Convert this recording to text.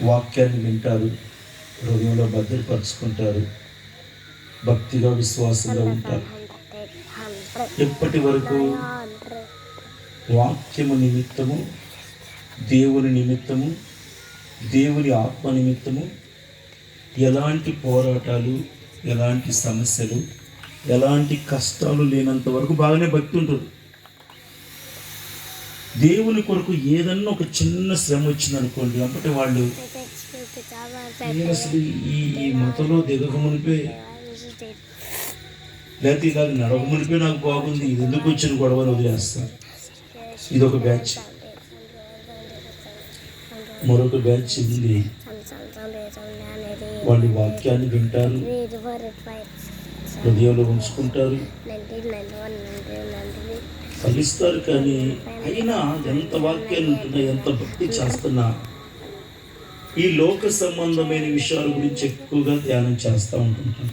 వాక్యాన్ని వింటారు, హృదయంలో భద్రపరుచుకుంటారు, భక్తిగా విశ్వాసంగా ఉంటారు. ఎప్పటి వరకు వాక్యము నిమిత్తము, దేవుని నిమిత్తము, దేవుని ఆత్మ నిమిత్తము ఎలాంటి పోరాటాలు, ఎలాంటి సమస్యలు, ఎలాంటి కష్టాలు లేనంత వరకు బాగానే భక్తి ఉంటుంది. దేవుని కొరకు ఏదన్నా ఒక చిన్న శ్రమ వచ్చిందనుకోండి, అప్పటి వాళ్ళు నేను అసలు ఈ మతంలో దిగకమునిపే, లేకపోతే ఇలా నడవమునిపే నాకు బాగుంది, ఇది ఎందుకు వచ్చిన గొడవలు వదిలేస్తాను. ఇదొక బ్యాచ్. మరొక బ్యాచ్ ఉంది, వాళ్ళు వాక్యాన్ని వింటారు, హృదయంలో ఉంచుకుంటారు, ఫలిస్తారు. కానీ అయినా ఎంత వాక్యాలు ఉంటున్నా, ఎంత భక్తి చేస్తున్నా ఈ లోక సంబంధమైన విషయాల గురించి ఎక్కువగా ధ్యానం చేస్తూ ఉంటుంటాను.